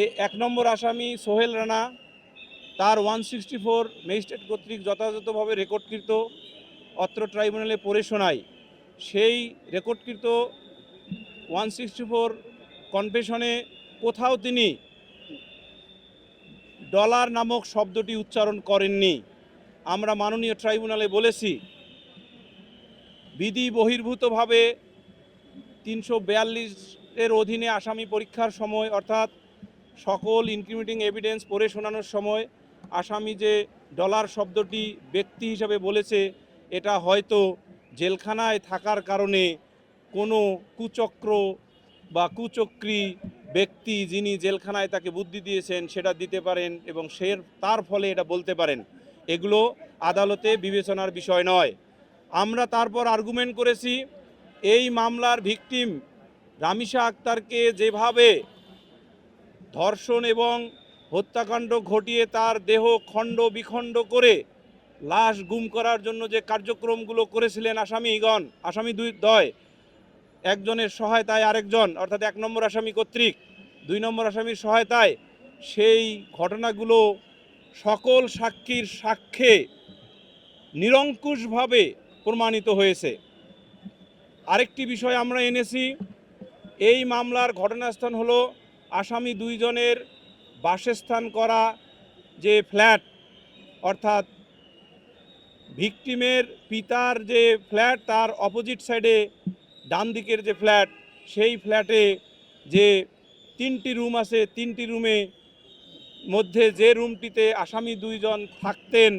এক নম্বর আসামি সোহেল রানা তার 164 ম্যাজিস্ট্রেট কর্তৃক যথাযথভাবে রেকর্ডকৃত অত্র ট্রাইব্যুনালে পড়ে শোনায়। সেই রেকর্ডকৃত 164 কনফেশনে কোথাও তিনি ডলার নামক শব্দটি উচ্চারণ করেননি। আমরা মাননীয় ট্রাইব্যুনালে বলেছি, বিধি বহির্ভূতভাবে 342-এর অধীনে আসামি পরীক্ষার সময় অর্থাৎ সকল ইনক্রিমিনেটিং এভিডেন্স পড়ে শোনানোর সময় আসামি যে ডলার শব্দটি ব্যক্তি হিসাবে বলেছে, এটা হয়তো জেলখানায় থাকার কারণে কোনো কুচক্র বা কুচক্রী ব্যক্তি যিনি জেলখানায় তাকে বুদ্ধি দিয়েছেন সেটা দিতে পারেন এবং তার ফলে এটা বলতে পারেন। এগুলো আদালতে বিবেচনার বিষয় নয়। আমরা তারপর আর্গুমেন্ট করেছি, এই মামলার ভিকটিম রামিসা আক্তারকে যেভাবে ধর্ষণ এবং হত্যাকাণ্ড ঘটিয়ে তার দেহ খণ্ড বিখণ্ড করে লাশ গুম করার জন্য যে কার্যক্রমগুলো করেছিলেন আসামি দ্বয়, একজনের সহায়তায় আরেকজন অর্থাৎ 1 নম্বর আসামি কর্তৃক 2 নম্বর আসামির সহায়তায়, সেই ঘটনাগুলো সকল সাক্ষীর সাক্ষ্যে নিরঙ্কুশভাবে প্রমাণিত হয়েছে। আরেকটি বিষয় আমরা এনেছি, এই মামলার ঘটনাস্থান হলো আসামি 2 জনের বাসস্থান করা যে ফ্ল্যাট, অর্থাৎ ভিকটিমের পিতার যে ফ্ল্যাট তার অপোজিট সাইডে ডান দিকের যে ফ্ল্যাট, সেই ফ্ল্যাটে যে 3টি রুম আছে, 3টি রুমে মধ্যে যে রুমটিতে আসামি 2 জন থাকতেন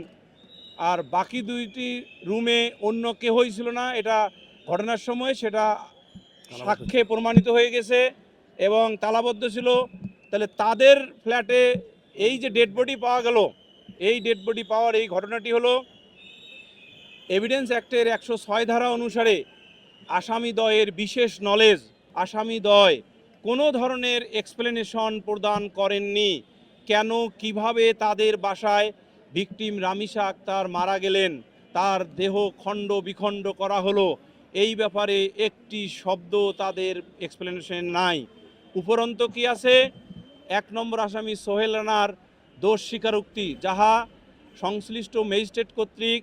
আর বাকি 2টি রুমে অন্য কেউই ছিল না, এটা ঘটনার সময় সেটা সাক্ষ্যে প্রমাণিত হয়ে গেছে এবং তালাবদ্ধ ছিল। তাহলে তাদের ফ্ল্যাটে এই যে ডেড বডি পাওয়া গেল, এই ডেড বডি পাওয়ার এই ঘটনাটি হলো এভিডেন্স অ্যাক্টের 106 ধারা অনুসারে আসামিদ্বয়ের বিশেষ নলেজ, আসামিদ্বয় কোনো ধরনের এক্সপ্লেনেশন প্রদান করেননি কেন কিভাবে তাদের বাসায় ভিকটিম রামিসা আক্তার মারা গেলেন, তার দেহ খণ্ড বিখণ্ড করা হলো, এই ব্যাপারে একটি শব্দ তাদের এক্সপ্লেনেশন নাই। উপরন্ত কি আছে, 1 নম্বর আসামি সোহেল রানার দোষ স্বীকারোক্তি, যাহা সংশ্লিষ্ট ম্যাজিস্ট্রেট কর্তৃক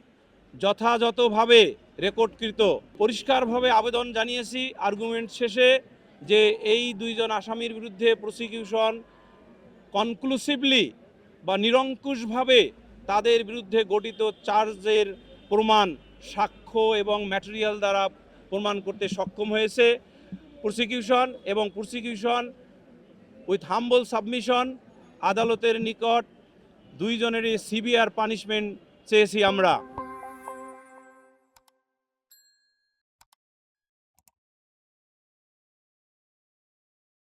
যথাযথভাবে রেকর্ডকৃত। পরিষ্কারভাবে আবেদন জানিয়েছি আর্গুমেন্ট শেষে যে এই 2 জন আসামির বিরুদ্ধে প্রসিকিউশন কনক্লুসিভলি বা নিরঙ্কুশভাবে তাদের বিরুদ্ধে গঠিত চার্জের প্রমাণ সাক্ষ্য এবং ম্যাটেরিয়াল দ্বারা প্রমাণ করতে সক্ষম হয়েছে। প্রসিকিউশন উইথ হাম্বল সাবমিশন আদালতের নিকট 2 জনেরই সিভিয়ার পানিশমেন্ট চেয়েছি আমরা।